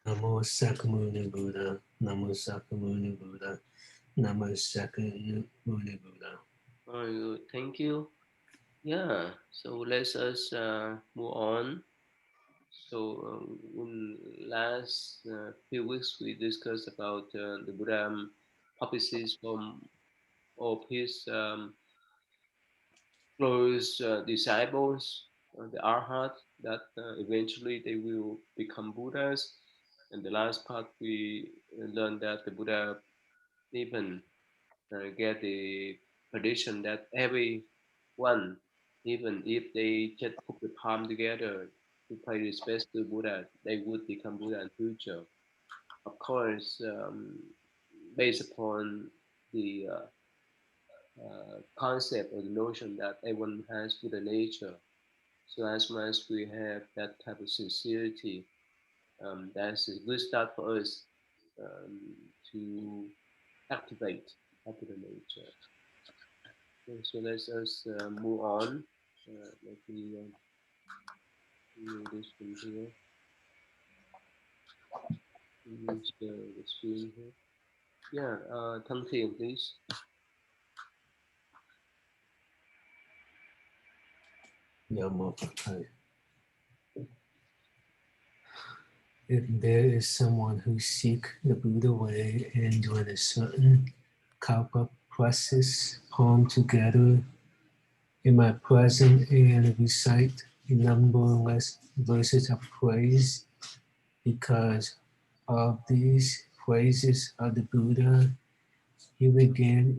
Namo Sakamuni Buddha, Namo Sakamuni Buddha, Namo Sakamuni Buddha. Very good. Thank you. Yeah. So let us move on. So in last few weeks we discussed about the Buddha purposes from of his close disciples, the arhat, that eventually they will become Buddhas. And the last part we learned that the Buddha even get the prediction that everyone, even if they just put the palm together to pray respect to Buddha, they would become Buddha in future. Of course, based upon the concept or the notion that everyone has Buddha nature. So as much as we have that type of sincerity, that's a good start for us um, to activate our Buddha nature. Okay, so let's us move on. Let me move this from here. Use the screen here. Yeah, Thăng Thiền, please. Namo Buddha. If there is someone who seek the Buddha way and doing a certain kalpa process, palm together in my presence and recite numberless verses of praise because of these praises of the Buddha, he will gain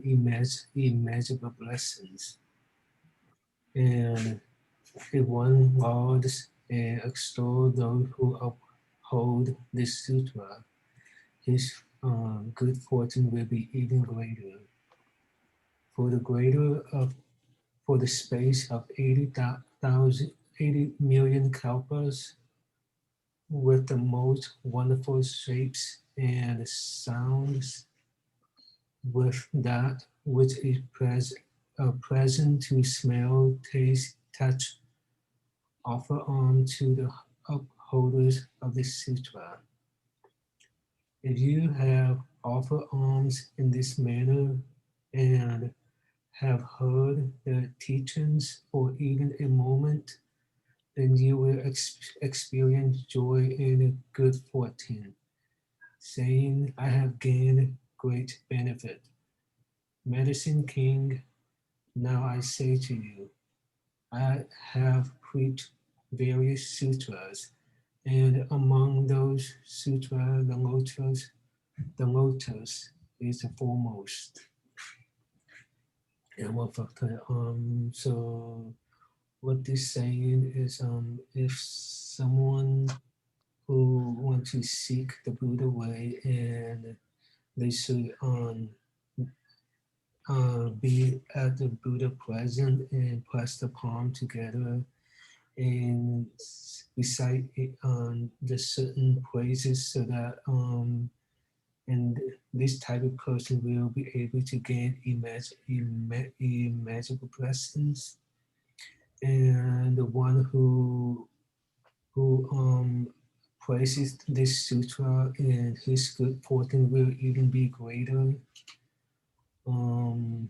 immeasurable blessings. And if one lauds and extols those who uphold this sutra, his good fortune will be even greater. For the greater of for the space of 80 million kalpas, with the most wonderful shapes and sounds, with that which is present to smell, taste, touch, offer on to the upholders of the sutra. If you have offered alms in this manner and have heard the teachings for even a moment, then you will experience joy and good fortune, saying, I have gained great benefit. Medicine King, now I say to you, I have preached various sutras, and among those sutras, the lotus is the foremost. And so what this saying is, if someone who want to seek the Buddha way and they should be at the Buddha present and press the palm together and recite the certain praises so that and this type of person will be able to gain immeasurable blessings, and the one who praises this sutra and his good fortune will even be greater. Um,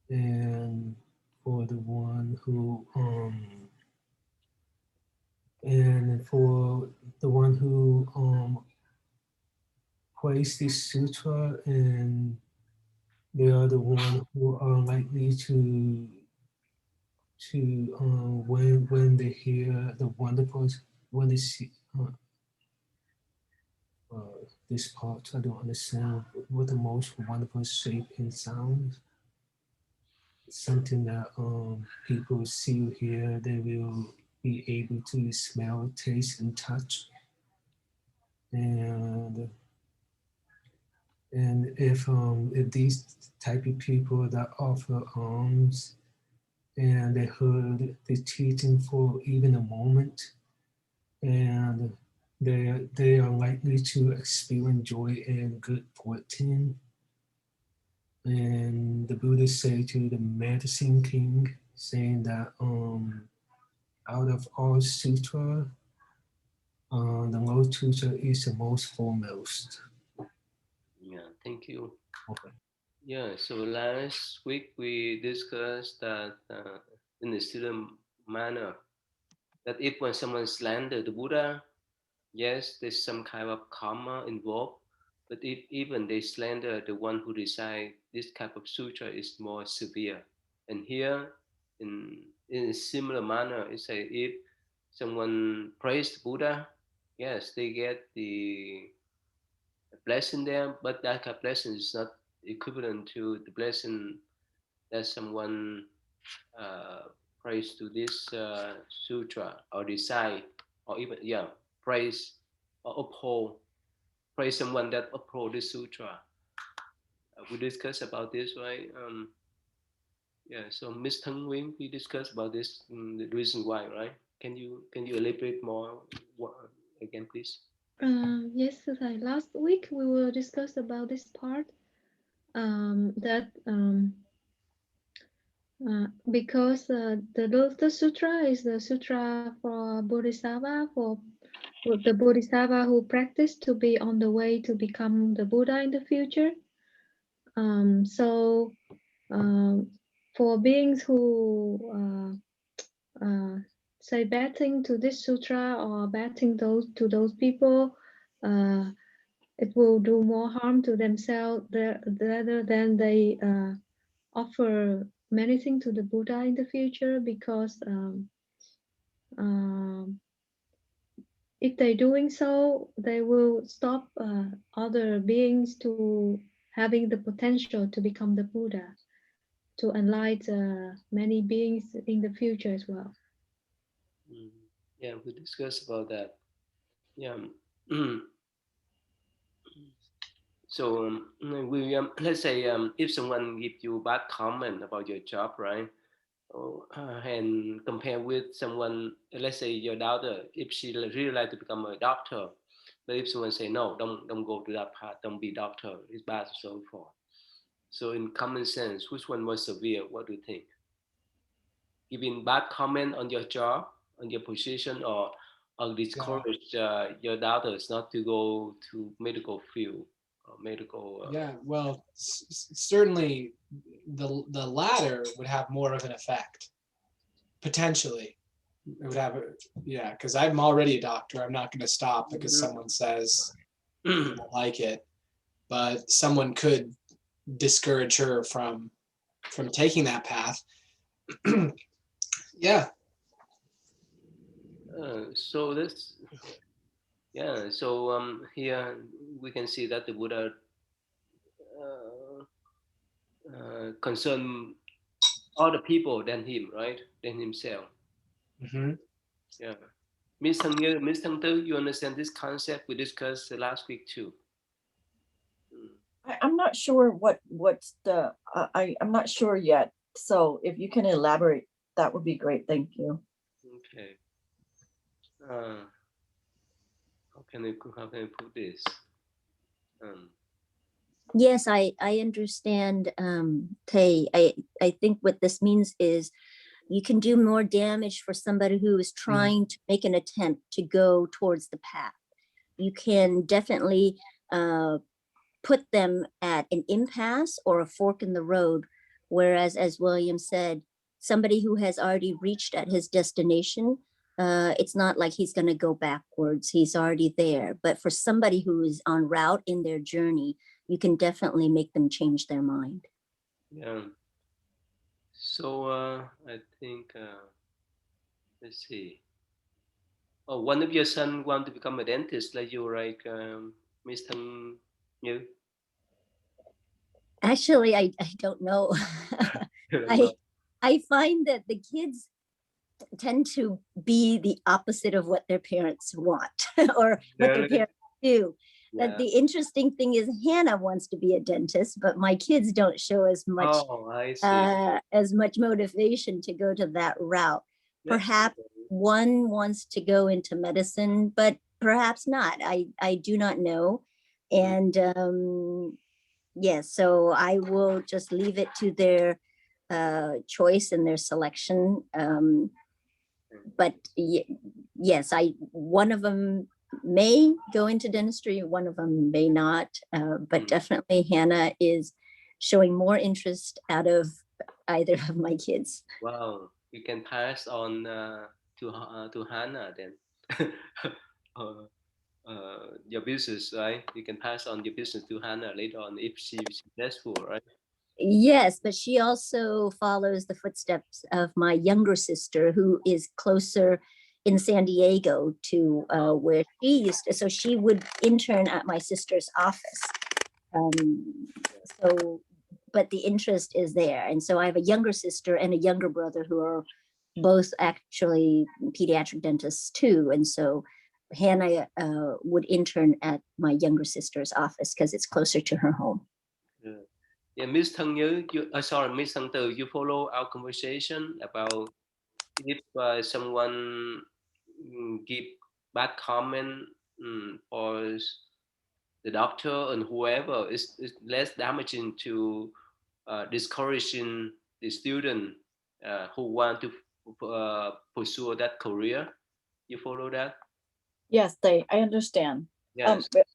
and for the one who and for the one who prays this sutra, and they are the one who are likely to when they hear the wonderful when they see this part. I don't understand what the most wonderful shape and sound. Something that people see or hear, they will be able to smell, taste, and touch. And if these type of people that offer alms and they heard the teaching for even a moment, and they are likely to experience joy and good fortune. And the Buddha said to the medicine king, saying that out of all sutra, The Lotus Sutra is the most foremost. Yeah, thank you. Okay. Yeah, so last week we discussed that in a similar manner, that if when someone slander the Buddha, yes, there's some kind of karma involved, but if even they slander the one who recite this type of sutra is more severe. And here, in a similar manner, it say if someone praise Buddha, yes, they get the blessing there, but that kind of blessing is not equivalent to the blessing that someone uh, praise to this sutra or recite or even praise or uphold praise someone that uphold this sutra. We discussed about this, right? Yeah. So Miss Tang Wing, we discussed about this, the reason why, right? Can you elaborate more what, again, please? Yes, last week we will discuss about this part. That because the Lotus Sutra is the sutra for Bodhisattva, for the Bodhisattva who practice to be on the way to become the Buddha in the future. So for beings who say bad thing to this sutra or bad thing those people, uh, it will do more harm to themselves rather than they offer many things to the Buddha in the future, because um, if they're doing so, they will stop other beings to having the potential to become the Buddha, to enlighten many beings in the future as well. Mm. Yeah, we discussed about that. Yeah. So we let's say if someone give you bad comment about your job, right? And compare with someone, let's say your daughter, if she really like to become a doctor, but if someone say no, don't go to that path, don't be doctor, it's bad, and so forth. So in common sense, which one more severe? What do you think? Giving bad comment on your job, on your position, or Yeah, discourage your daughters not to go to medical field or medical? yeah. Well, certainly the latter would have more of an effect potentially. It would have, yeah, because I'm already a doctor. I'm not going to stop because someone says they don't like it, but someone could discourage her from taking that path. Yeah, So this, yeah. So here we can see that the Buddha uh, concern other people than him, right? Than himself. hmm Yeah. Miss Thang Như, Miss Thang Tư, you understand this concept we discussed last week too? Mm. I'm not sure what's the I'm not sure yet. So if you can elaborate, that would be great. Thank you. Okay. Uh, how can I put this? Um, Yes, I understand, Tay. I think what this means is you can do more damage for somebody who is trying to make an attempt to go towards the path. You can definitely put them at an impasse or a fork in the road. Whereas, as William said, somebody who has already reached at his destination, it's not like he's going to go backwards. He's already there. But for somebody who is en route in their journey, you can definitely make them change their mind. yeah. So I think let's see. Oh, one of your son want to become a dentist, like you, like Miss Thang Như. Actually, I don't know. You don't know. I I find that the kids tend to be the opposite of what their parents want or what their Really? parents do. That Yeah. the interesting thing is Hannah wants to be a dentist, but my kids don't show Oh, I see. as much motivation to go to that route. That's Perhaps one wants to go into medicine, but perhaps not. I do not know. And yes, so I will just leave it to their choice and their selection. But yes, one of them may go into dentistry, one of them may not, but definitely Hannah is showing more interest out of either of my kids. Wow, you can pass on to Hannah then. uh, your business, right? You can pass on your business to Hannah later on if she's successful, right? Yes, but she also follows the footsteps of my younger sister, who is closer in San Diego to where she used to. So she would intern at my sister's office. But the interest is there. And so I have a younger sister and a younger brother who are both actually pediatric dentists too. And so Hannah would intern at my younger sister's office because it's closer to her home. Yeah. Yeah, Miss Thân Như, sorry, Miss Thân Từ, you follow our conversation about if someone give bad comment for the doctor and whoever, is less damaging to discouraging the student who want to pursue that career. You follow that? Yes, I understand. Yes. But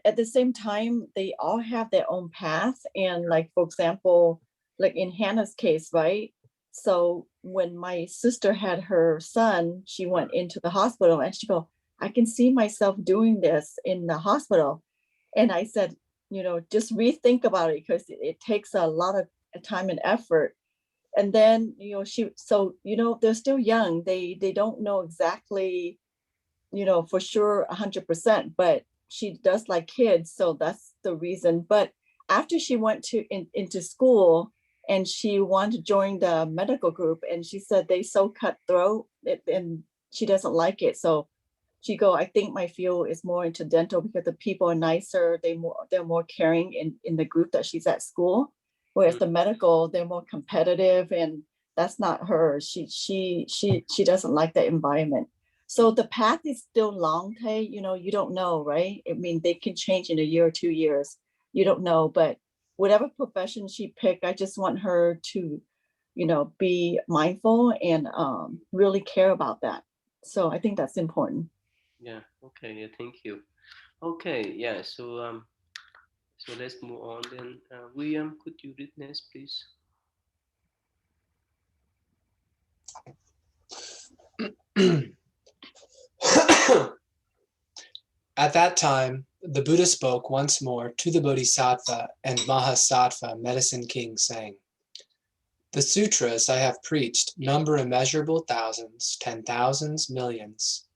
at the same time, they all have their own path. And like, for example, like in Hannah's case, right? So when my sister had her son, she went into the hospital and she go, I can see myself doing this in the hospital. And I said, just rethink about it because it takes a lot of time and effort. And then, they're still young. They don't know exactly, for sure 100%, but she does like kids. So that's the reason. But after she went into school and she wanted to join the medical group, and she said they so cutthroat and she doesn't like it. So she go, I think my field is more into dental because the people are nicer. They're more caring in the group that she's at school. Whereas the medical, they're more competitive, and that's not her. She doesn't like that environment. So the path is still long, Tay. You don't know, right? I mean, they can change in a year or 2 years. You don't know, but whatever profession she picked, I just want her to, be mindful and really care about that. So I think that's important. Yeah. Okay. Yeah. Thank you. Okay. Yeah. So let's move on then. William, could you read next, please? At that time, the Buddha spoke once more to the Bodhisattva and Mahasattva Medicine King, saying, the sutras I have preached number immeasurable thousands, 10,000s, millions.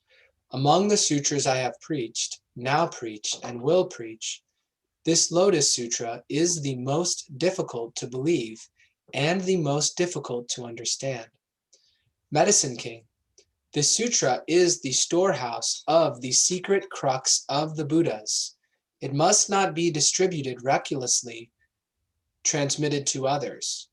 Among the sutras I have preached, now preach, and will preach, this Lotus Sutra is the most difficult to believe and the most difficult to understand. Medicine King, this sutra is the storehouse of the secret crux of the Buddhas. It must not be distributed recklessly, transmitted to others.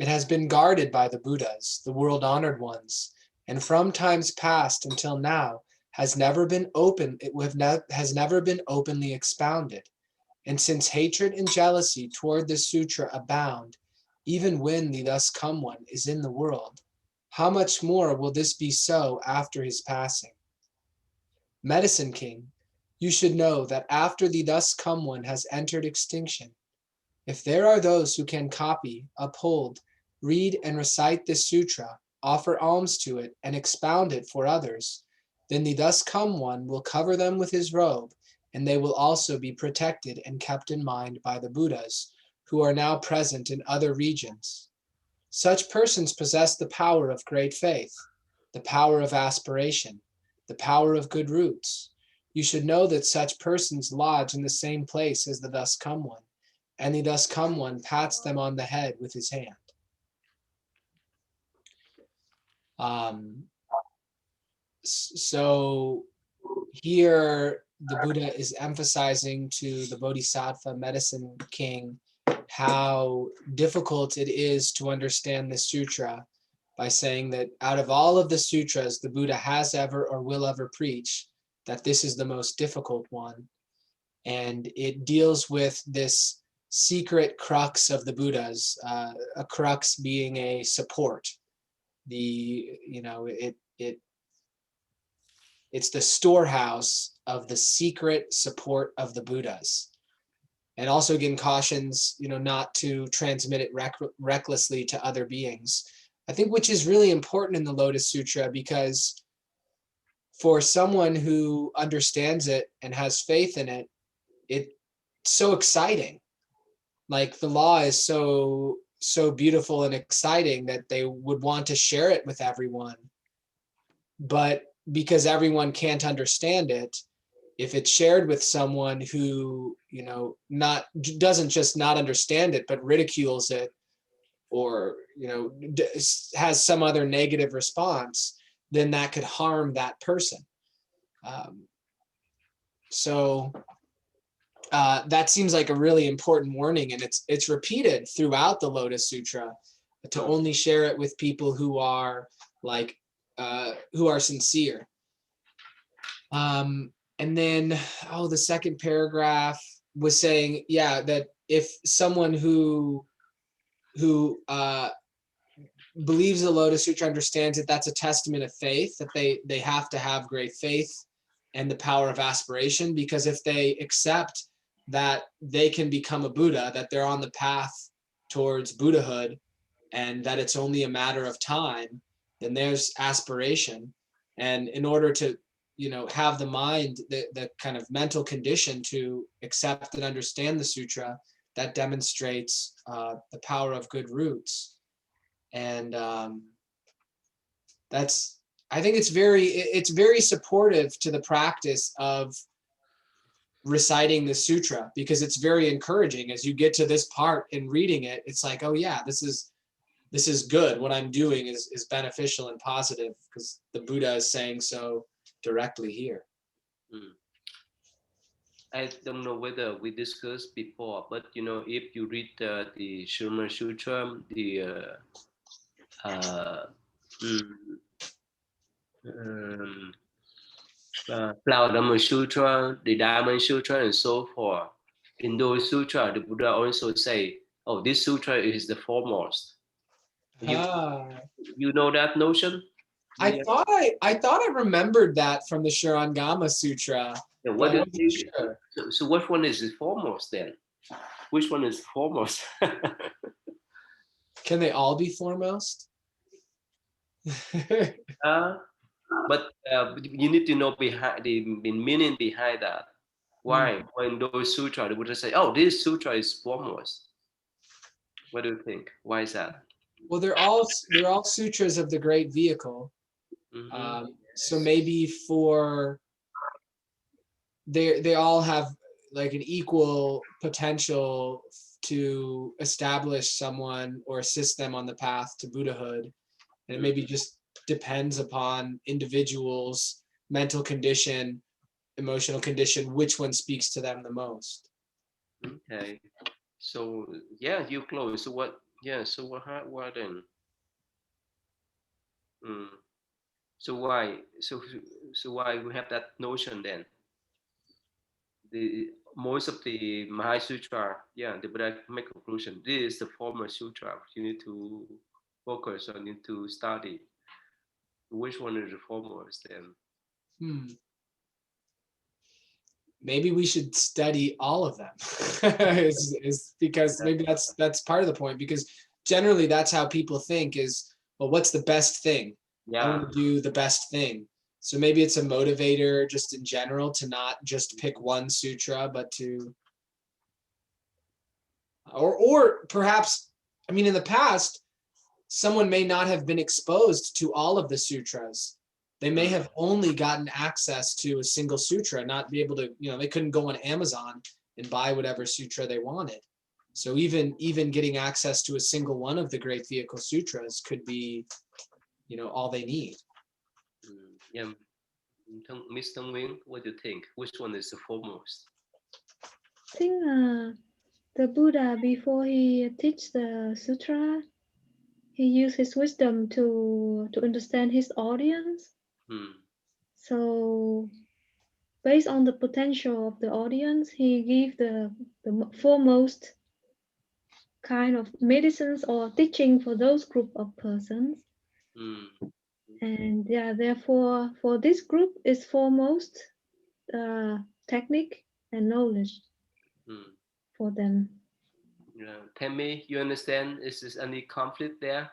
It has been guarded by the Buddhas, the world-honored ones, and from times past until now has never been openly expounded. And since hatred and jealousy toward this sutra abound, even when the thus come one is in the world, how much more will this be so after his passing? Medicine King, you should know that after the thus come one has entered extinction, if there are those who can copy, uphold, read and recite this sutra, offer alms to it, and expound it for others, then the thus come one will cover them with his robe, and they will also be protected and kept in mind by the Buddhas, who are now present in other regions. Such persons possess the power of great faith, the power of aspiration, the power of good roots. You should know that such persons lodge in the same place as the thus come one, and the thus come one pats them on the head with his hand. So here the Buddha is emphasizing to the Bodhisattva Medicine King how difficult it is to understand the sutra by saying that out of all of the sutras the Buddha has ever or will ever preach, that this is the most difficult one. And it deals with this secret crux of the Buddhas, a crux being a support. it's the storehouse of the secret support of the Buddhas. And also again cautions, not to transmit it recklessly to other beings. I think which is really important in the Lotus Sutra, because for someone who understands it and has faith in it, it's so exciting. Like the law is so beautiful and exciting that they would want to share it with everyone. But because everyone can't understand it, if it's shared with someone who, doesn't just not understand it, but ridicules it, or, has some other negative response, then that could harm that person. So that seems like a really important warning, and it's repeated throughout the Lotus Sutra to only share it with people who are sincere. And then, the second paragraph was saying, that if someone who believes the Lotus Sutra, understands it, that's a testament of faith, that they have to have great faith and the power of aspiration, because if they accept that they can become a Buddha, that they're on the path towards Buddhahood, and that it's only a matter of time, then there's aspiration. And in order to, have the mind, the kind of mental condition to accept and understand the sutra, that demonstrates the power of good roots. And I think it's very supportive to the practice of reciting the sutra, because it's very encouraging. As you get to this part in reading it, it's like, oh yeah, this is good. What I'm doing is beneficial and positive, because the Buddha is saying so directly here. I don't know whether we discussed before, but if you read the Shurma Sutra, the Flower Dhamma Sutra, the Diamond Sutra, and so forth, in those sutras, the Buddha also say, "Oh, this sutra is the foremost." You know that notion? I thought I remembered that from the Shurangama Sutra. Yeah, what do you think? Sure. So which one is the foremost then? Which one is foremost? Can they all be foremost? But you need to know behind the meaning behind that. Why? When those sutra, the Buddha say, "Oh, this sutra is foremost." What do you think? Why is that? Well, they're all sutras of the great vehicle. So maybe they all have like an equal potential to establish someone or assist them on the path to Buddhahood, and it maybe just depends upon individuals' mental condition, emotional condition, which one speaks to them the most. Okay, so yeah, you close. So what? Yeah. So what then? So why? So why we have that notion then? The most of the Mahai Sutra, the Buddha make conclusion. This is the former sutra. You need to focus on, need to study. Which one is the foremost then? Maybe we should study all of them. is because maybe that's part of the point, because generally that's how people think is, well, what's the best thing? I want to do the best thing. So maybe it's a motivator just in general to not just pick one sutra, but to, or perhaps, I mean, in the past, someone may not have been exposed to all of the sutras. They may have only gotten access to a single sutra, not be able to, they couldn't go on Amazon and buy whatever sutra they wanted. So even getting access to a single one of the great vehicle sutras could be, all they need. Yeah. Mr. Nguyen, what do you think? Which one is the foremost? I think the Buddha, before he teach the sutra, he used his wisdom to understand his audience. So based on the potential of the audience, he gave the foremost kind of medicines or teaching for those group of persons. And yeah, therefore, for this group is foremost technique and knowledge for them. Yeah. Tell me, you understand? Is there any conflict there?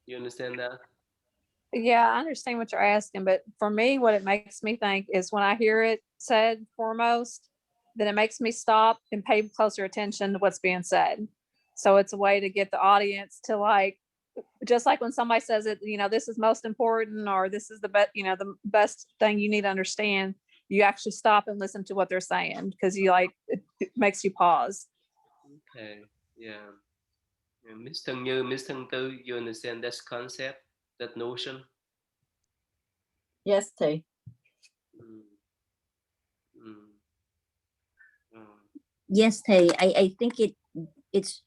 You understand that? Yeah, I understand what you're asking, but for me, what it makes me think is when I hear it said foremost, then it makes me stop and pay closer attention to what's being said. So it's a way to get the audience to like, just like when somebody says it, you know, this is most important, or this is the best, you know, the best thing you need to understand. You actually stop and listen to what they're saying because you like, it makes you pause. Okay. Yeah. Miss Thân Như, Miss Thân Tư, you understand that concept, that notion? Yes, Thầy. Mm. Mm. Mm. Yes, Tay, I think it's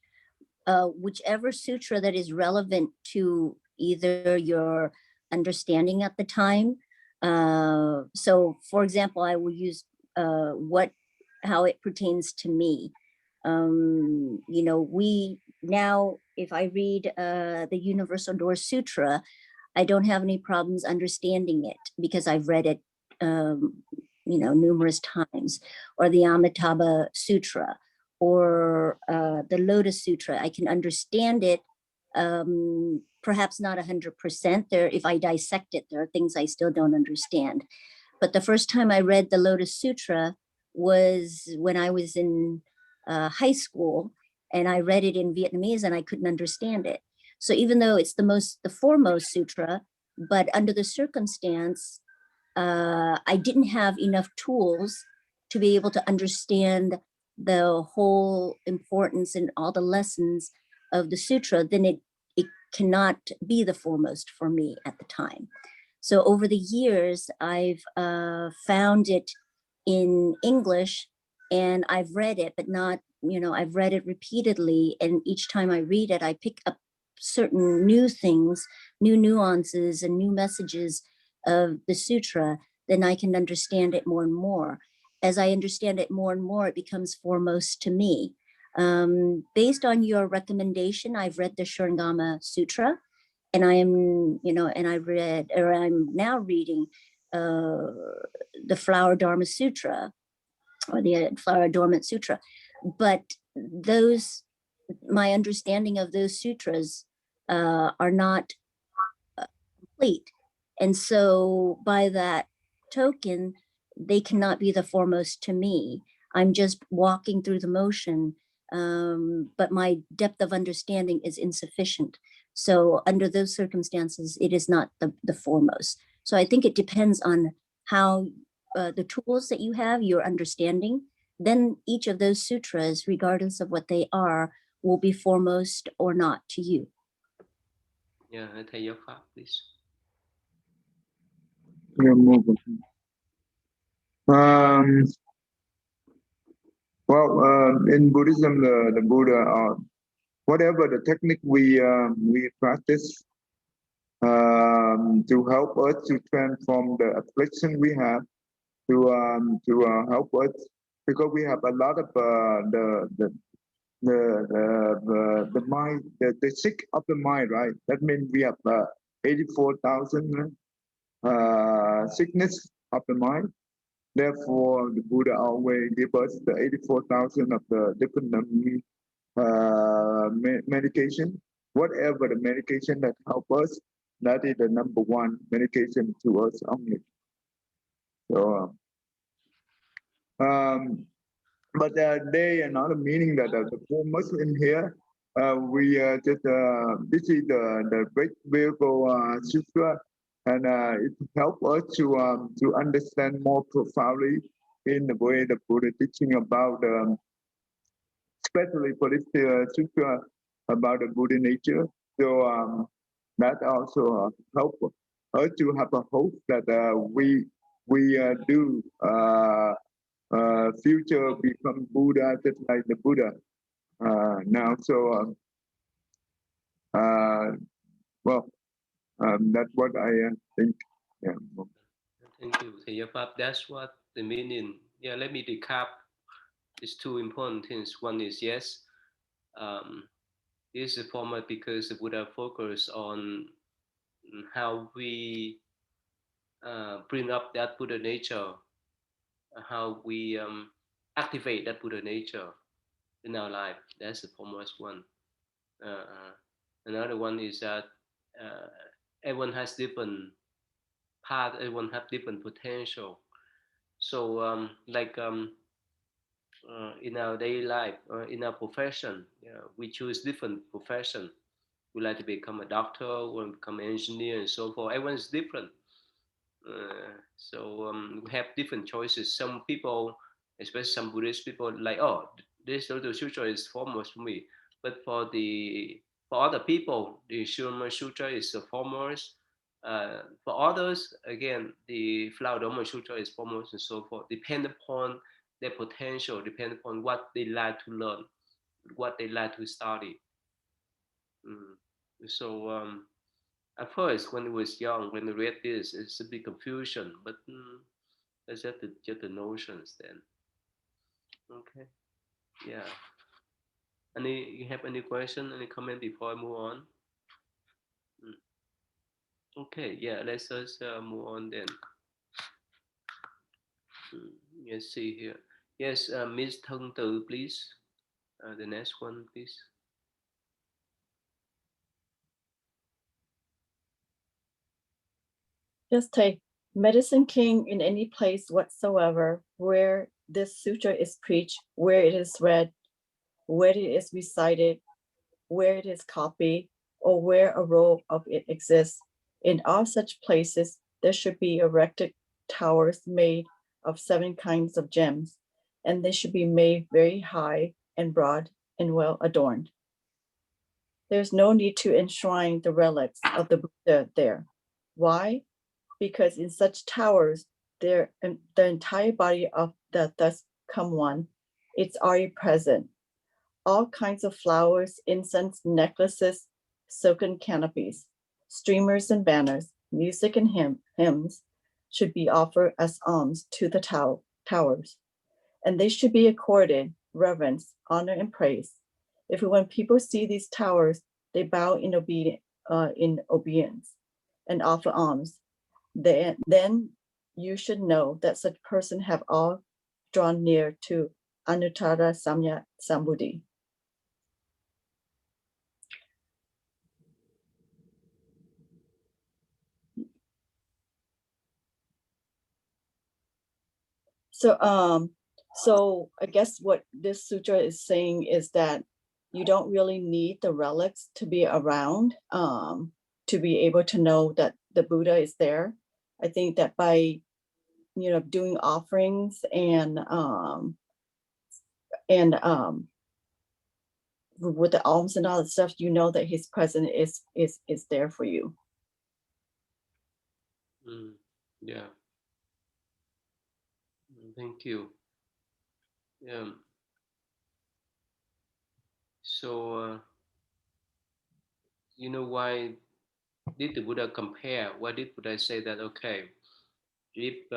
whichever sutra that is relevant to either your understanding at the time. So for example, I will use how it pertains to me. You know, we now, if I read the Universal Door Sutra, I don't have any problems understanding it because I've read it, you know, numerous times, or the Amitabha Sutra, or the Lotus Sutra. I can understand it, perhaps not 100%. There, if I dissect it, there are things I still don't understand. But the first time I read the Lotus Sutra was when I was in high school, and I read it in Vietnamese and I couldn't understand it. So even though it's the foremost sutra, but under the circumstance, I didn't have enough tools to be able to understand the whole importance and all the lessons of the sutra, then it cannot be the foremost for me at the time. So over the years, I've found it in English, and I've read it, but not, you know, I've read it repeatedly, and each time I read it, I pick up certain new things, new nuances and new messages of the sutra, then I can understand it more and more. As I understand it more and more, it becomes foremost to me. Based on your recommendation, I've read the Shurangama Sutra, and I am, you know, and I'm now reading the Flower Dharma Sutra, or the Flower Adornment Sutra. But those, my understanding of those sutras are not complete. And so by that token, they cannot be the foremost to me. I'm just walking through the motion, but my depth of understanding is insufficient. So under those circumstances, it is not the foremost. So I think it depends on how the tools that you have, your understanding, then each of those sutras, regardless of what they are, will be foremost or not to you. Yeah, Thầy Giáo Pháp, please. Well, in Buddhism, the Buddha, whatever the technique we practice to help us to transform the affliction we have, to help us, because we have a lot of the mind, the sick of the mind, right? That means we have 84,000 sickness of the mind. Therefore, the Buddha always give us the 84,000 of the different medication. Whatever the medication that help us, that is the number one medication to us only. So, but they are not meaning that the foremost in here. We just this is the great vehicle sutra, and it helps us to understand more profoundly in the way the Buddha teaching about, especially for this sutra about the Buddha nature. So that also help us to have a hope that we do future become Buddha just like the Buddha now. So well, that's what I think. Yeah. Thank you, Thầy Giáo Pháp. That's what the meaning. Yeah, let me recap. It's two important things. One is yes, this is format because the Buddha focused on how we bring up that Buddha nature, how we activate that Buddha nature in our life. That's the foremost one. Another one is that uh, everyone has different path, everyone have different potential. So in our daily life, in our profession, we choose different profession. We like to become a doctor, we want to become an engineer, and so forth. Everyone is different. So we have different choices. Some people, especially some Buddhist people, like, oh, this Lotus Sutra is foremost for me. But for other people, the Shurama Sutra is the foremost. For others, again, the Flower Dharma Sutra is foremost, and so forth. Depend upon their potential, depend upon what they like to learn, what they like to study. Mm. So at first, when I was young, when I read this, it's a bit confusion, but that's just the notions then. Okay, yeah. You have any question, any comment before I move on? Mm. Okay, yeah, let's just move on then. Let's see here. Yes, Miss Thân Từ, please. The next one, please. Just take Medicine King in any place whatsoever where this sutra is preached, where it is read, where it is recited, where it is copied, or where a roll of it exists. In all such places, there should be erected towers made of 7 kinds of gems, and they should be made very high and broad and well adorned. There's no need to enshrine the relics of the Buddha there. Why? Because in such towers, the entire body of the thus come one, it's already present. All kinds of flowers, incense, necklaces, silken canopies, streamers and banners, music and hymns should be offered as alms to the towers. And they should be accorded reverence, honor, and praise. If when people see these towers, they bow in obedience and offer alms, then you should know that such person have all drawn near to Anuttara Samya Sambuddhi. So I guess what this sutra is saying is that you don't really need the relics to be around to be able to know that the Buddha is there. I think that by doing offerings and with the alms and all that stuff, you know that his presence is there for you. Yeah. Thank you. Yeah. So, why did the Buddha compare? Why did Buddha say that, okay, if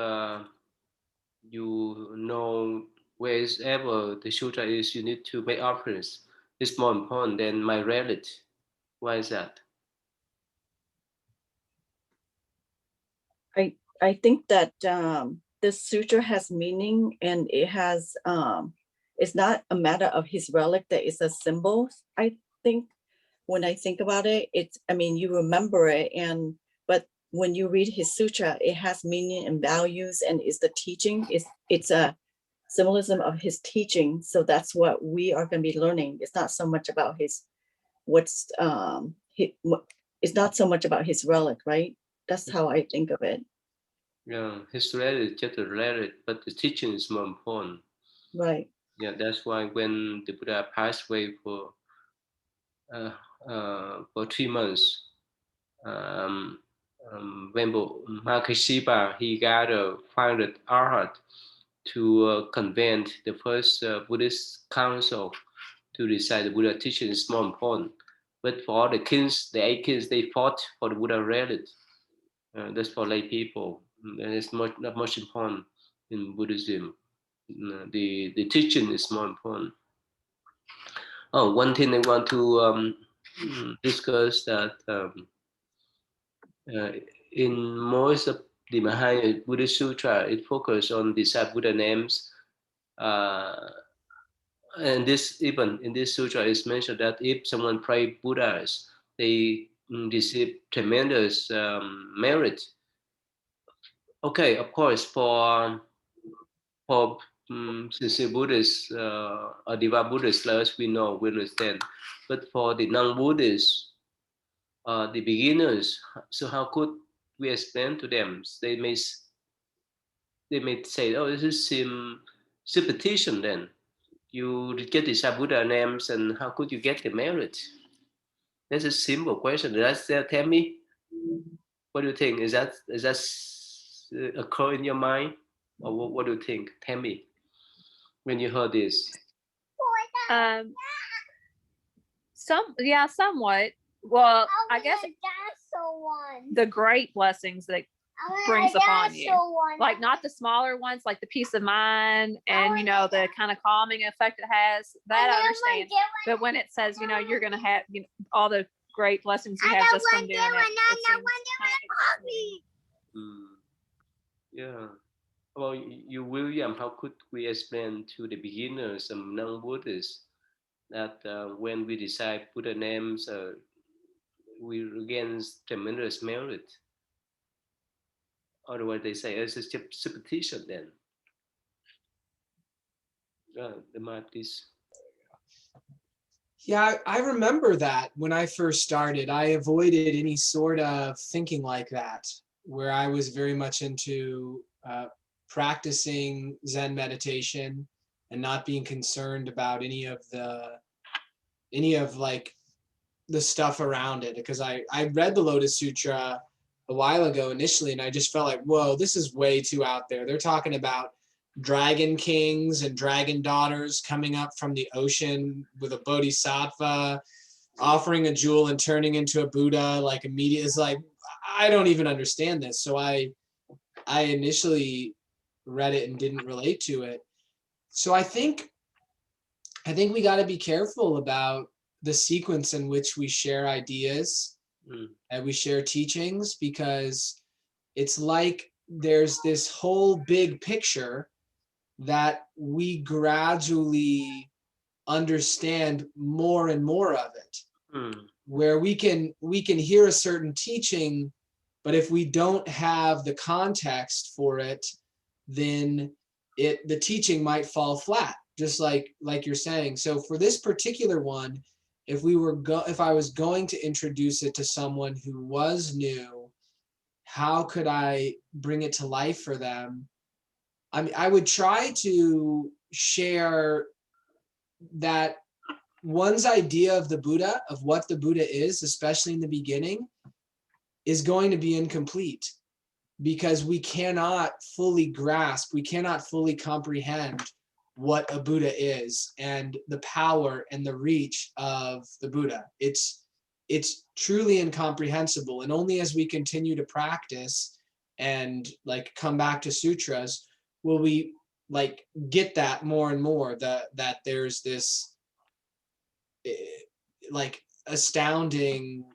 you know wherever the sutra is, you need to make offerings. It's more important than my reality. Why is that? I think that this sutra has meaning, and it has it's not a matter of his relic, that it's a symbol. I think when I think about it, you remember it, but when you read his sutra, it has meaning and values, and it's the teaching. It's a symbolism of his teaching. So that's what we are going to be learning. It's not so much about it's not so much about his relic, right? That's how I think of it. Yeah, his relic is just a relic, but the teaching is more important. Right. Yeah, that's why when the Buddha passed away for 3 months, when Mahakashipa, he gathered 500 arhat to convene the first Buddhist council to decide the Buddha teaching is more important. But for all the kings, the 8 kings, they fought for the Buddha relic. That's for lay people. And it's not much important in Buddhism. The teaching is more important. Oh, one thing I want to discuss that In most of the Mahayana Buddhist Sutra, it focuses on the Buddha names. And this, even in this sutra, is mentioned that if someone pray Buddhas, they receive tremendous merit. Okay, of course, for sincere Buddhists or devout Buddhists, as we know, we understand. But for the non-Buddhists, the beginners, so how could we explain to them? They may say, "Oh, this is superstition." Then you get the Buddha names, and how could you get the merit? That's a simple question. That's tell me, what do you think? Is that occur in your mind, or what do you think? Tell me when you heard this. Um, somewhat. Well, I guess the great blessings that brings upon you, like not the smaller ones, like the peace of mind and the kind of calming effect it has. That I understand. But when it says you're going to have all the great blessings you have just from doing it seems Yeah. Well, you, William, how could we explain to the beginners, some non-Buddhists, that when we decide Buddha names, we gain tremendous merit? Otherwise, they say it's a superstition. Then, the might please. Yeah, I remember that when I first started, I avoided any sort of thinking like that, where I was very much into practicing Zen meditation and not being concerned about any of like the stuff around it. Because I read the Lotus Sutra a while ago initially, and I just felt like, whoa, this is way too out there. They're talking about dragon kings and dragon daughters coming up from the ocean with a bodhisattva, offering a jewel and turning into a Buddha like immediately. It's like, I don't even understand this. So I initially read it and didn't relate to it. So I think we got to be careful about the sequence in which we share ideas and we share teachings, because it's like there's this whole big picture that we gradually understand more and more of it, where we can hear a certain teaching, but if we don't have the context for it, then the teaching might fall flat, just like you're saying. So for this particular one, if I was going to introduce it to someone who was new, how could I bring it to life for them? I mean, I would try to share that one's idea of the Buddha, of what the Buddha is, especially in the beginning, is going to be incomplete, because we cannot fully grasp, we cannot fully comprehend what a Buddha is and the power and the reach of the Buddha. It's truly incomprehensible. And only as we continue to practice and like come back to sutras will we like get that more and more, that there's this like astounding,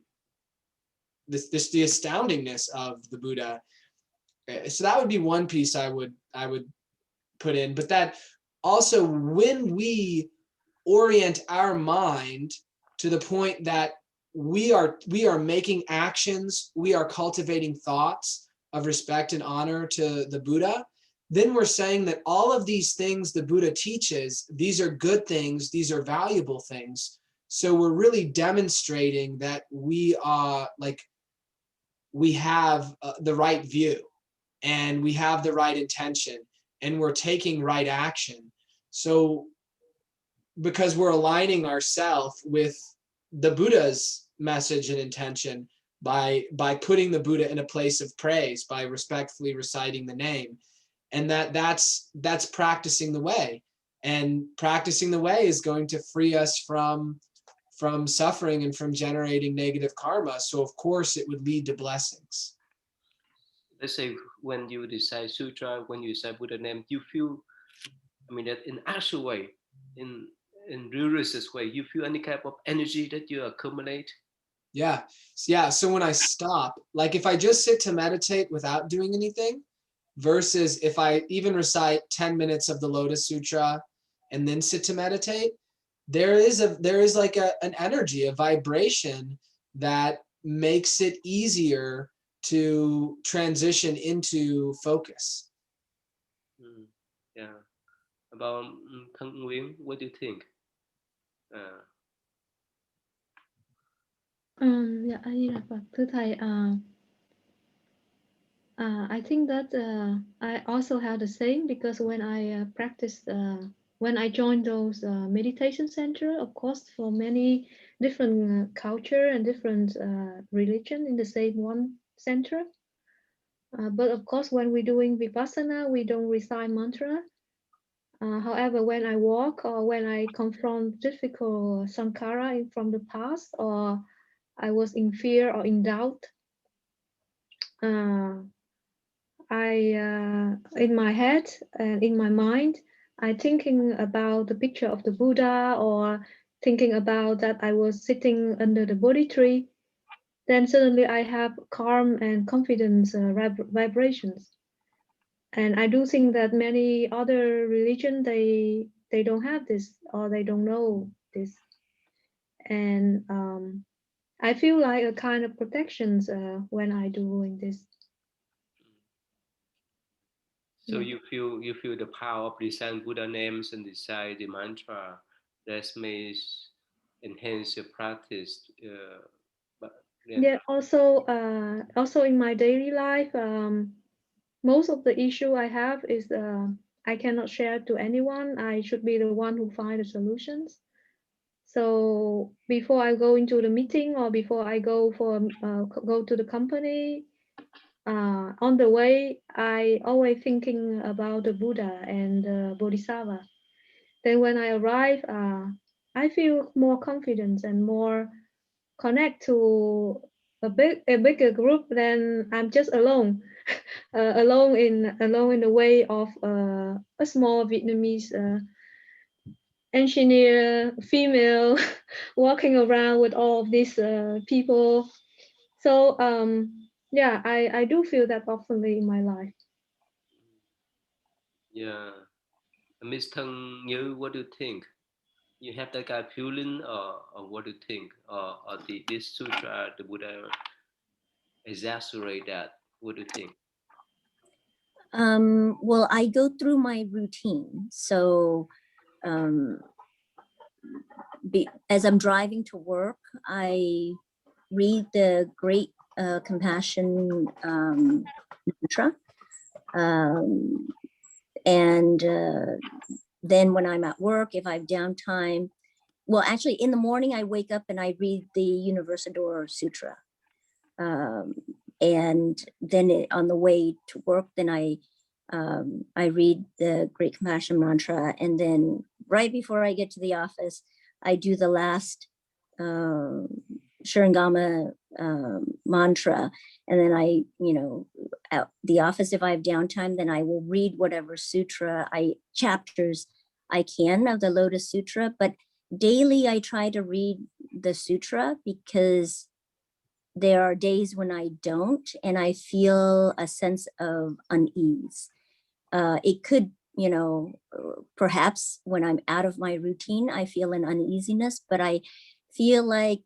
the astoundingness of the Buddha. So that would be one piece I would put in. But that also, when we orient our mind to the point that we are making actions, we are cultivating thoughts of respect and honor to the Buddha, then we're saying that all of these things the Buddha teaches, these are good things, these are valuable things. So we're really demonstrating that we are like, we have the right view, and we have the right intention, and we're taking right action. So because we're aligning ourselves with the Buddha's message and intention by putting the Buddha in a place of praise, by respectfully reciting the name, and that's practicing the way. And practicing the way is going to free us from suffering and from generating negative karma. So of course it would lead to blessings. Let's say when you decide sutra, when you decide Buddha name, you feel, I mean, that in actual way, in realistic way, you feel any kind of energy that you accumulate? Yeah. Yeah. So when I stop, like if I just sit to meditate without doing anything, versus if I even recite 10 minutes of the Lotus Sutra and then sit to meditate, there is like an energy, a vibration that makes it easier to transition into focus. Yeah. About Thân Nguyễn, what do you think? Dạ, A Di Đà Phật, thưa thầy, I think that I also have the same, because when I practiced, when I joined those meditation center, of course, for many different culture and different religion in the same one center. But of course, when we're doing Vipassana, we don't recite mantra. However, when I walk or when I confront difficult sankhara from the past, or I was in fear or in doubt, in my head and in my mind, I thinking about the picture of the Buddha, or thinking about that I was sitting under the Bodhi tree. Then suddenly I have calm and confidence vibrations. And I do think that many other religion, they don't have this, or they don't know this. And I feel like a kind of protections when I doing this. So you feel the power of reciting Buddha names and recite the mantra that may enhance your practice. Yeah. Also in my daily life, most of the issue I have is I cannot share to anyone. I should be the one who find the solutions. So before I go into the meeting, or before I go to the company, on the way, I always thinking about the Buddha and the Bodhisattva. Then when I arrive, I feel more confidence and more connect to a bigger group than I'm just alone, alone in the way of a small Vietnamese engineer female walking around with all of these people. So yeah, I do feel that often in my life. Yeah. Miss Thân Như, what do you think? You have that kind of feeling, or what do you think? Or this sutra, the Buddha exaggerate that? What do you think? Well, I go through my routine. So as I'm driving to work, I read the Great Compassion mantra. And then when I'm at work, if I have downtime, well, actually in the morning, I wake up and I read the Universador Sutra. And then on the way to work, then I read the Great Compassion mantra. And then right before I get to the office, I do the last Shurangama mantra. And then I, at the office, if I have downtime, then I will read whatever sutra chapters I can of the Lotus Sutra. But daily I try to read the sutra, because there are days when I don't, and I feel a sense of unease. It could, perhaps when I'm out of my routine, I feel an uneasiness, but I feel like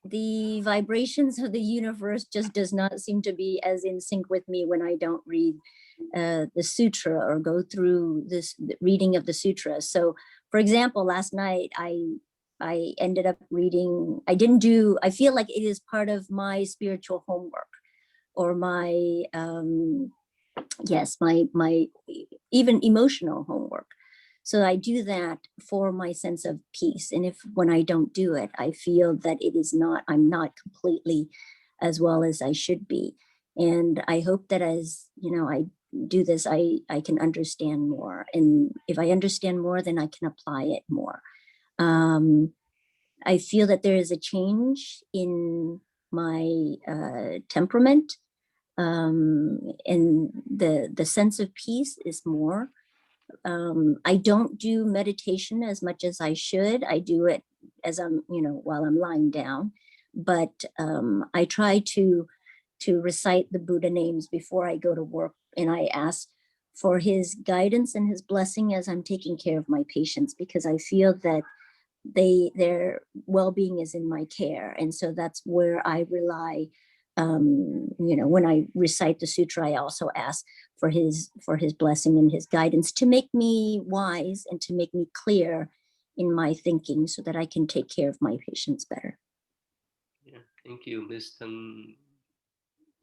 the vibrations of the universe just does not seem to be as in sync with me when I don't read the sutra or go through this reading of the sutra. So, for example, last night I ended up reading, I feel like it is part of my spiritual homework, or my, my even emotional homework. So I do that for my sense of peace. And when I don't do it, I feel that I'm not completely as well as I should be. And I hope that as, I do this, I can understand more. And if I understand more, then I can apply it more. I feel that there is a change in my temperament, and the sense of peace is more. I don't do meditation as much as I should. I do it as I'm, while I'm lying down. but I try to recite the Buddha names before I go to work, and I ask for his guidance and his blessing as I'm taking care of my patients, because I feel that their well-being is in my care, and so that's where I rely. When I recite the sutra, I also ask for his blessing and his guidance to make me wise and to make me clear in my thinking, so that I can take care of my patients better. Yeah, thank you, Miss Thân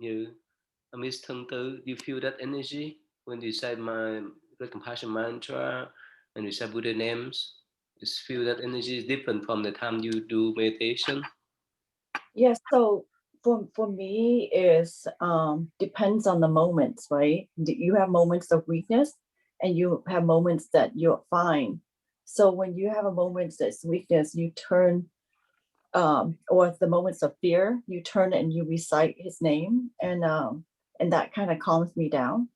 Như. Miss Thân Tư, do you feel that energy when you say my compassion mantra and you say Buddha names? You feel that energy is different from the time you do meditation? Yes, so for me is depends on the moments, right? You have moments of weakness and you have moments that you're fine. So when you have a moment that's weakness, you turn or the moments of fear, you turn and you recite his name, and that kind of calms me down.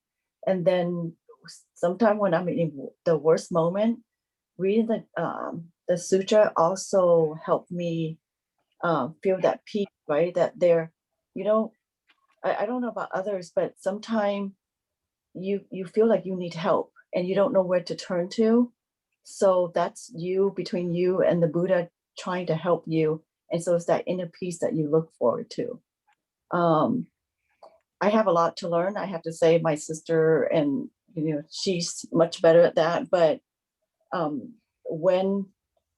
And then sometime when I'm in the worst moment, reading the sutra also helped me feel that peace, right? That there, you know, I don't know about others, but sometimes you feel like you need help and you don't know where to turn to. So that's you, between you and the Buddha, trying to help you. And so it's that inner peace that you look forward to. I have a lot to learn. I have to say, my sister, and she's much better at that. But when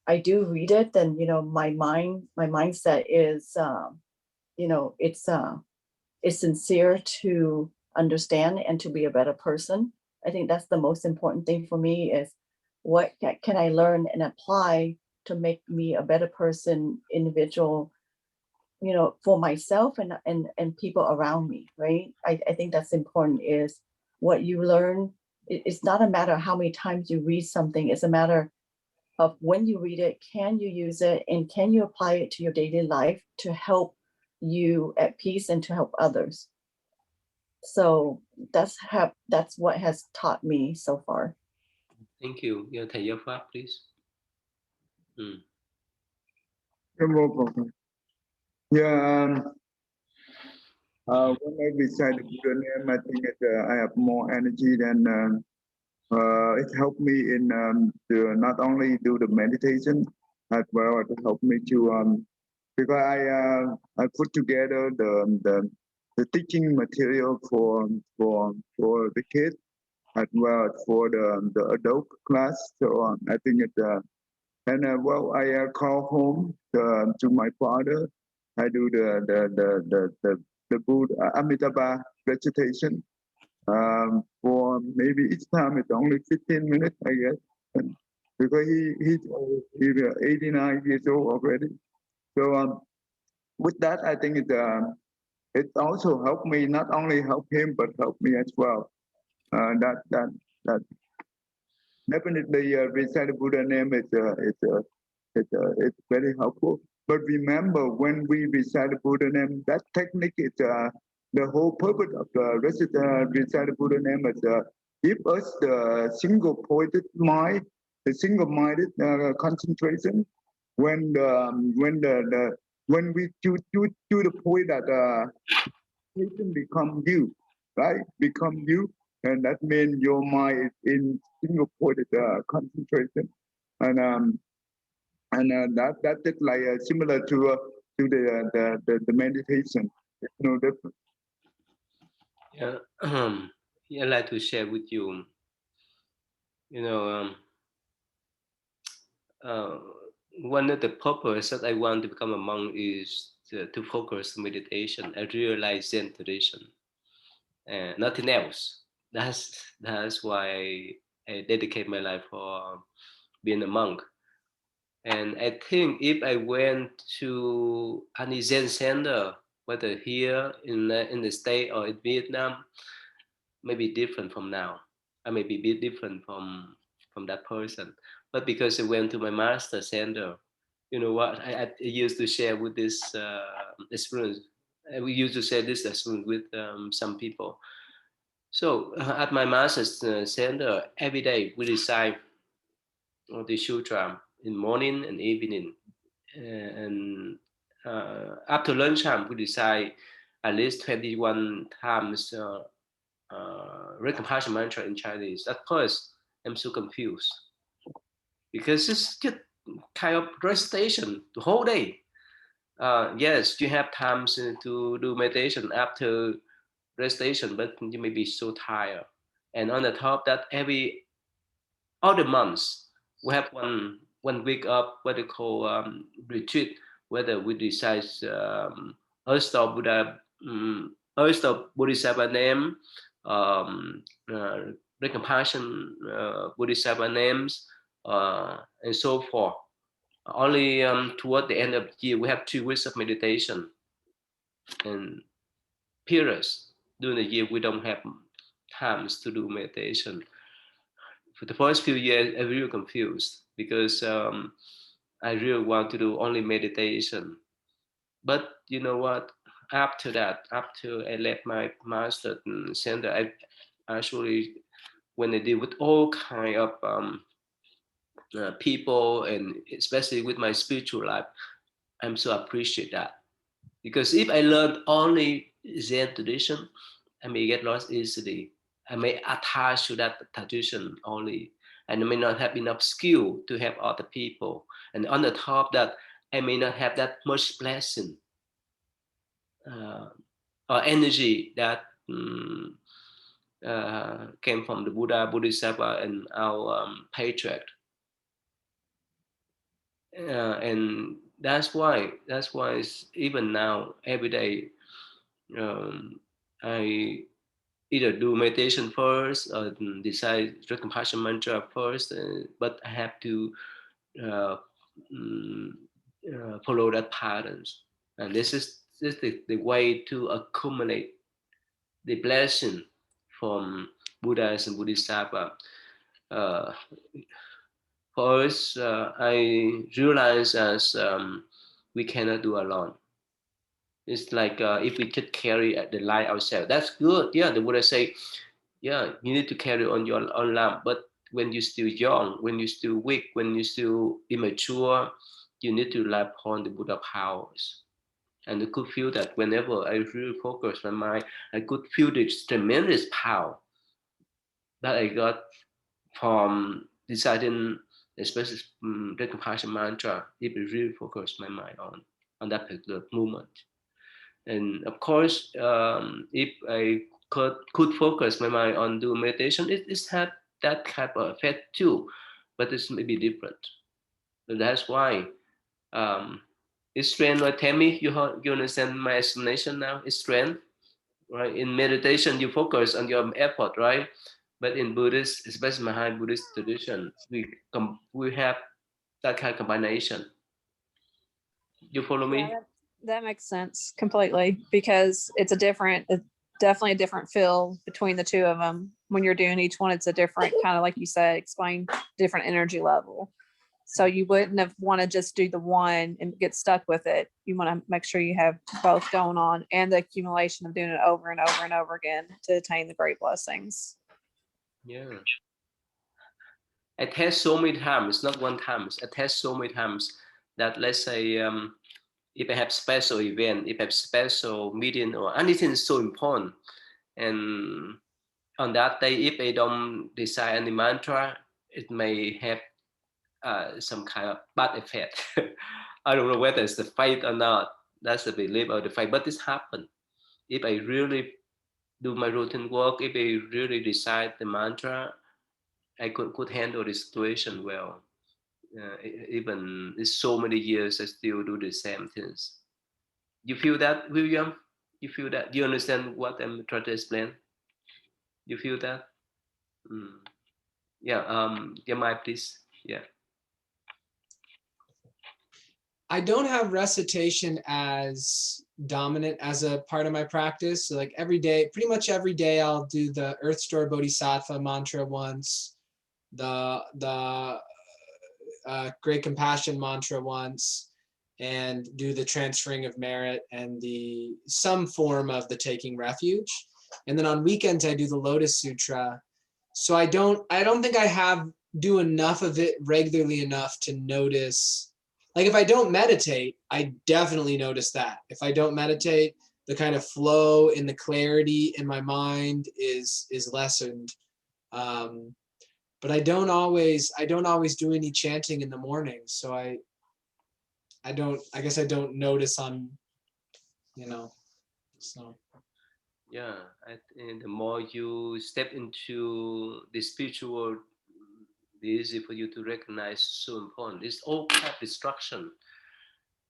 I do read it, then my mindset is it's sincere to understand and to be a better person. I think that's the most important thing for me, is what can I learn and apply to make me a better person, individual, for myself and people around me, right? I think that's important, is what you learn. It's not a matter of how many times you read something. It's a matter of when you read it, can you use it, and can you apply it to your daily life to help you at peace and to help others. So that's what has taught me so far. Thank you. Yeah, Thầy Giáo Pháp, please. Yeah, when I recite the Buddha name, I think I have more energy than it helped me in to not only do the meditation, as well as help me to because I put together the teaching material for the kids as well as for the adult class. So I think well, I call home to my father. I do the Buddha Amitabha recitation. For maybe each time it's only 15 minutes, I guess, and because he's 89 years old already. So with that, I think it also helped me, not only help him but help me as well. That definitely recite the Buddha name it's very helpful. But remember, when we recite the Buddha name, that technique is the whole purpose of the recite the Buddha name is give us the single-pointed mind, the single-minded concentration. When when we to the point that Satan become you, right? Become you, and that means your mind is in single-pointed concentration, and that is like similar to the meditation. It's no different. Yeah, yeah, I'd like to share with you. Uh, One of the purpose that I want to become a monk is to focus on meditation. I realize Zen tradition, nothing else. That's why I dedicate my life for being a monk. And I think if I went to any Zen center, whether here in the state or in Vietnam, maybe different from now. I may be a bit different from that person. But because I went to my master center, you know what? I used to share with this experience. We used to share this experience with some people. So at my master's center, every day we recite the sutra in morning and evening, and after lunchtime, we decide at least 21 times recompassion mantra in Chinese. At first, I'm so confused because it's just kind of recitation the whole day. Yes, you have times to do meditation after recitation, but you may be so tired. And on the top that every other months we have one week of what they call retreat, whether we decide Earth Buddha, Earth Bodhisattva name, um, uh, recompassion Bodhisattva names, and so forth. Only toward the end of the year we have 2 weeks of meditation, and periods during the year we don't have times to do meditation. For the first few years, I really confused because I really want to do only meditation. But you know what? After that, after I left my master center, I actually, when I deal with all kind of people, and especially with my spiritual life, I'm so appreciate that. Because if I learn only Zen tradition, I may get lost easily. I may attach to that tradition only, and I may not have enough skill to help other people. And on the top that, I may not have that much blessing uh, or energy that came from the Buddha, Bodhisattva, and our patriarch. And that's why even now every day I either do meditation first or decide compassion mantra first, but I have to uh, mm, follow that patterns. And this is the way to accumulate the blessing from Buddhas and Bodhisattva. Uh, for us, I realize as we cannot do alone. It's like if we just carry the light ourselves, that's good. Yeah, the Buddha say, yeah, you need to carry on your own lamp. But when you're still young, when you're still weak, when you're still immature, you need to rely upon the Buddha powers. And I could feel that whenever I really focus my mind, I could feel this tremendous power that I got from deciding, especially the compassion mantra, if I really focus my mind on that particular moment. And of course, if I could focus my mind on doing meditation, it's had that type of effect too, but it's maybe different. So that's why it's strength. Like Tammy, you understand my explanation now? It's strength, right? In meditation, you focus on your effort, right? But in Buddhist, especially my high Buddhist tradition, we have that kind of combination. You follow Yeah, me? that makes sense completely, because it's definitely a different feel between the two of them. When you're doing each one, it's a different kind of, like you said, explain different energy level. So you wouldn't have want to just do the one and get stuck with it. You want to make sure you have both going on, and the accumulation of doing it over and over and over again to attain the great blessings. Yeah. I test so many times, not one time. I test so many times that, let's say, if I have special event, if I have special meeting or anything is so important, and on that day, if I don't decide any mantra, it may have some kind of bad effect. I don't know whether it's the fate or not. That's the belief of the fate, but this happened. If I really do my routine work, if I really decide the mantra, I could handle the situation well. Even it's so many years, I still do the same things. You feel that, William? You feel that? Do you understand what I'm trying to explain? You feel that? Mm. Yeah. Yeah, Mike, please. Yeah. I don't have recitation as dominant as a part of my practice. So like every day, pretty much every day, I'll do the Earth Store Bodhisattva mantra once, the Great Compassion mantra once, and do the transferring of merit and the some form of the taking refuge. And then on weekends, I do the Lotus Sutra. So I don't think I do enough of it regularly enough to notice like if I don't meditate, I definitely notice that. If I don't meditate, the kind of flow and the clarity in my mind is lessened. But I don't always do any chanting in the morning. So I guess I don't notice on, so. Yeah, and the more you step into the spiritual, the easy for you to recognize so important. It's all kind of destruction.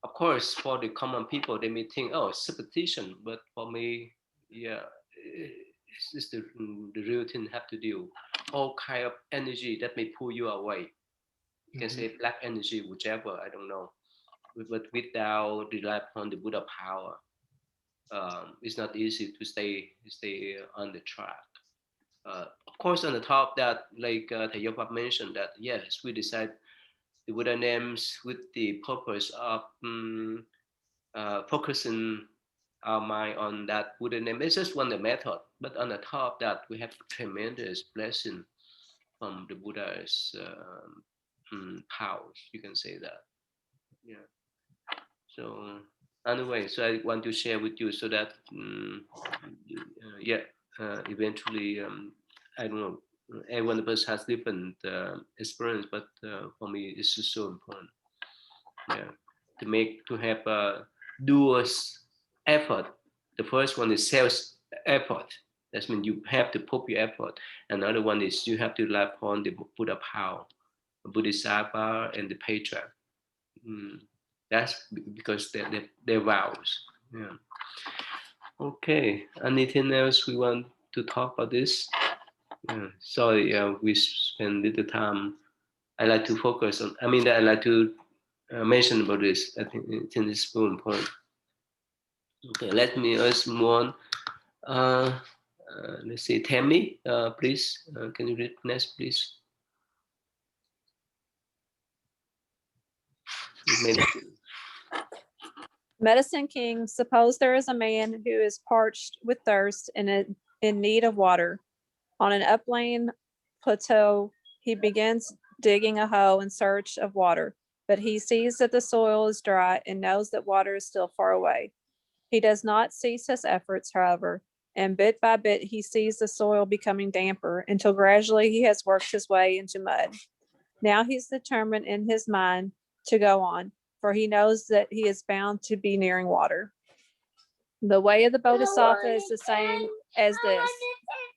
Of course, for the common people, they may think, oh, it's superstition. But for me, yeah, it's the real thing have to do. All kind of energy that may pull you away. You can say black energy, whichever, I don't know. But without rely upon the Buddha power, it's not easy to stay on the track. Of course, on the top of that, like Thầy Yopap mentioned, that yes, we decide the Buddha names with the purpose of focusing our mind on that Buddha name. It's just one the method, but on the top of that, we have tremendous blessing from the Buddha's powers. You can say that, yeah. So anyway, so I want to share with you so that eventually I don't know, everyone of us has different experience, but for me it's just so important, yeah, to have a dual effort. The first one is self effort. That means you have to put your effort. Another one is you have to rely upon the Buddha power, Bodhisattva, and the patriarch. That's because they're vows. Yeah. Okay. Anything else we want to talk about this? Yeah. Sorry, we spend little time. I like to focus on. I mean, I like to mention about this. I think it's very important. Okay, let me ask more. Let's see, Tammy, please. Can you read next, please? Medicine King, suppose there is a man who is parched with thirst and in need of water. On an upland plateau, he begins digging a hole in search of water, but he sees that the soil is dry and knows that water is still far away. He does not cease his efforts, however, and bit by bit he sees the soil becoming damper until gradually he has worked his way into mud. Now he's determined in his mind to go on, for he knows that he is bound to be nearing water. The way of the Bodhisattva is the same as this.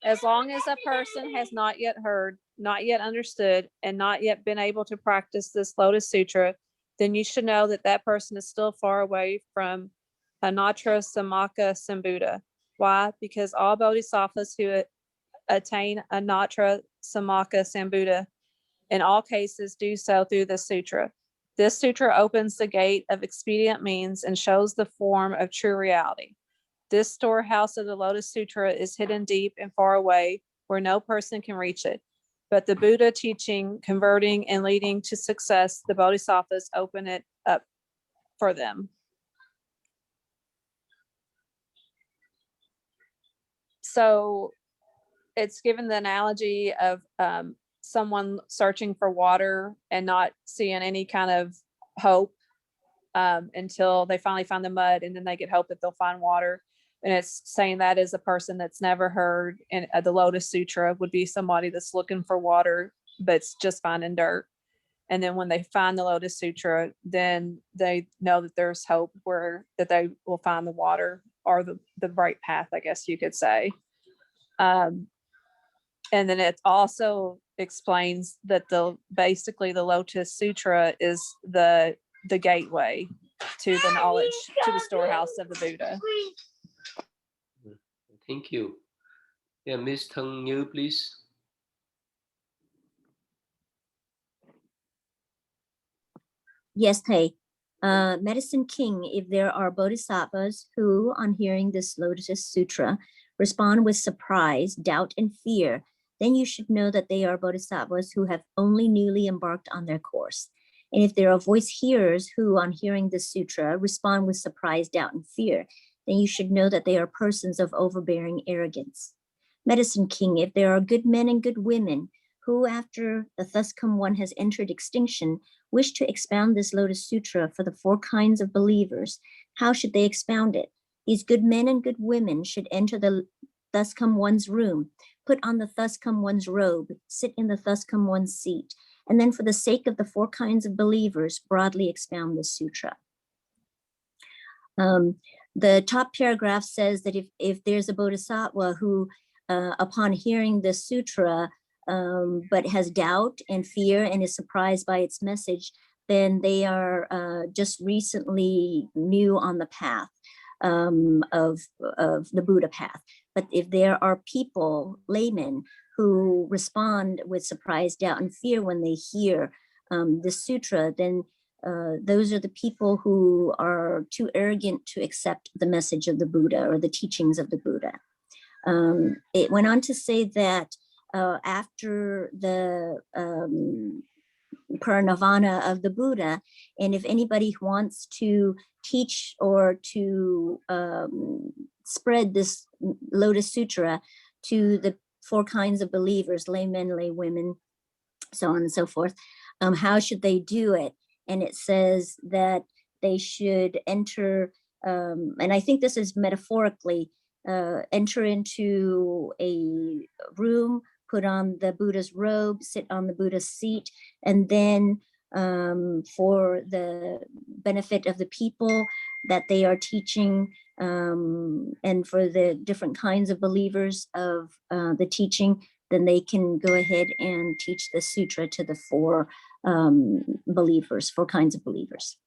As long as a person has not yet heard, not yet understood, and not yet been able to practice this Lotus Sutra, then you should know that that person is still far away from Anatra Samaka Sambuddha. Why? Because all Bodhisattvas who attain Anatra Samaka Sambuddha in all cases do so through the sutra. This sutra opens the gate of expedient means and shows the form of true reality. This storehouse of the Lotus Sutra is hidden deep and far away where no person can reach it. But the Buddha teaching, converting, and leading to success, the Bodhisattvas open it up for them. So it's given the analogy of someone searching for water and not seeing any kind of hope until they finally find the mud, and then they get hope that they'll find water. And it's saying that is a person that's never heard in the Lotus Sutra would be somebody that's looking for water, but it's just finding dirt. And then when they find the Lotus Sutra, then they know that there's hope that they will find the water or the right path, I guess you could say. And then it also explains that basically the Lotus Sutra is the gateway to the knowledge, to the storehouse of the Buddha. Thank you. Yeah, Miss Thang Như, please. Yes, Thầy. Medicine King, if there are bodhisattvas who, on hearing this Lotus Sutra, respond with surprise, doubt, and fear, then you should know that they are bodhisattvas who have only newly embarked on their course. And if there are voice hearers who, on hearing this sutra, respond with surprise, doubt, and fear, then you should know that they are persons of overbearing arrogance. Medicine King, if there are good men and good women who, after the thus come one has entered extinction, wish to expound this Lotus Sutra for the 4 kinds of believers, how should they expound it? These good men and good women should enter the thus come one's room, put on the thus come one's robe, sit in the thus come one's seat, and then for the sake of the 4 kinds of believers, broadly expound this sutra. The top paragraph says that if there's a bodhisattva who, upon hearing the sutra, but has doubt and fear and is surprised by its message, then they are just recently new on the path of the Buddha path. But if there are people, laymen, who respond with surprise, doubt, and fear when they hear the sutra, then those are the people who are too arrogant to accept the message of the Buddha or the teachings of the Buddha. It went on to say that after the parinirvana of the Buddha, and if anybody wants to teach or to spread this Lotus Sutra to the 4 kinds of believers, laymen, laywomen, so on and so forth, how should they do it? And it says that they should enter, and I think this is metaphorically, enter into a room, put on the Buddha's robe, sit on the Buddha's seat, and then for the benefit of the people that they are teaching, and for the different kinds of believers of the teaching, then they can go ahead and teach the sutra to the 4 believers, 4 kinds of believers.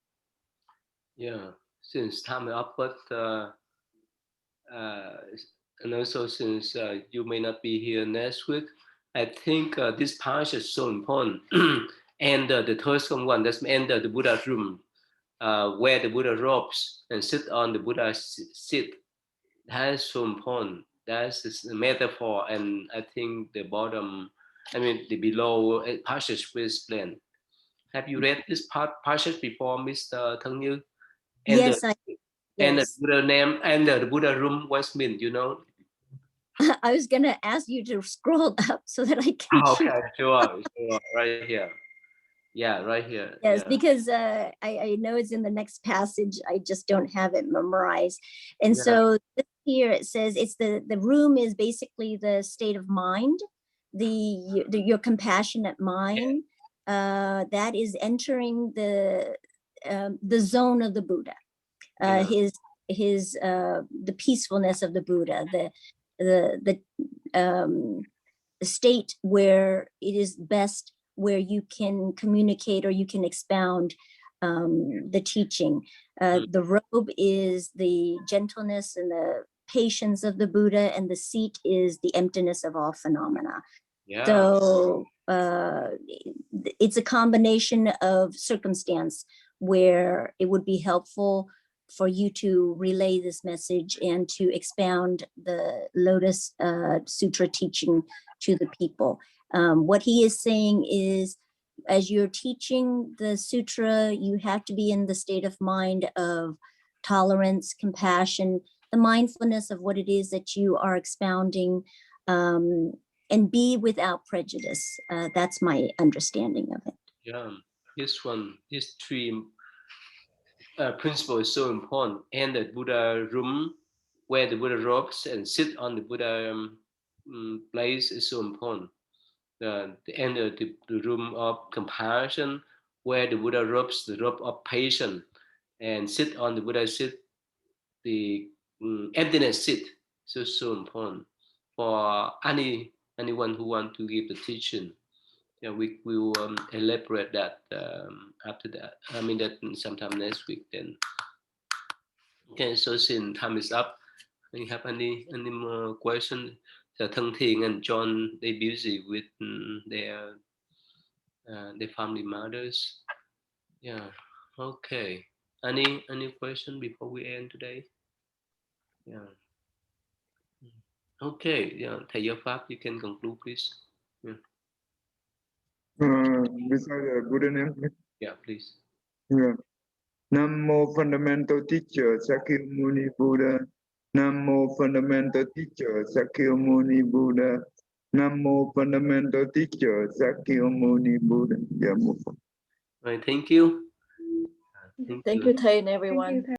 Yeah, since time is up, but and also since you may not be here next week, I think this part is so important. And the third one, that's enter the Buddha's room, wear the Buddha robes and sit on the Buddha's seat. That is so important. That's a metaphor, and I think the bottom, the below passage will explain. Have you read this passage before, Mr. Thang Như? And Yes, and yes. the Buddha name and the Buddha room was meant, you know? I was going to ask you to scroll up so that I can. Okay, sure, right here. Yeah, right here. Yes, yeah. Because I know it's in the next passage. I just don't have it memorized. And so here it says it's the room is basically the state of mind, your compassionate mind, that is entering the zone of the Buddha, the peacefulness of the Buddha, the state where it is best, where you can communicate or you can expound the teaching. The robe is the gentleness and the patience of the Buddha, and the seat is the emptiness of all phenomena. Yeah. So it's a combination of circumstance where it would be helpful for you to relay this message and to expound the Lotus Sutra teaching to the people. What he is saying is, as you're teaching the sutra, you have to be in the state of mind of tolerance, compassion, the mindfulness of what it is that you are expounding, and be without prejudice. That's my understanding of it. Yeah, this 3 principle is so important. And the Buddha room, wear the Buddha robes and sit on the Buddha place is so important. The enter the room of compassion, wear the Buddha robes, the robe of patience, and sit on the Buddha seat, the emptiness seat. So important for anyone who want to give the teaching. Yeah, we will elaborate that after that. That sometime next week then. Okay, so since time is up, do you have any more questions? Thân Thiện and John, they busy with their family matters. Yeah. Okay. Any question before we end today? Yeah. Okay. Yeah. Thầy Giáo Pháp, you can conclude, please. Yeah. Beside the Buddha name. Yeah, please. Yeah. Namo fundamental teacher Sakyamuni Buddha. Namo fundamental teacher Sakyamuni Buddha. Namo fundamental teacher Sakyamuni Buddha. Yeah, Right, thank you. Thank you, Thay and everyone. Thank you.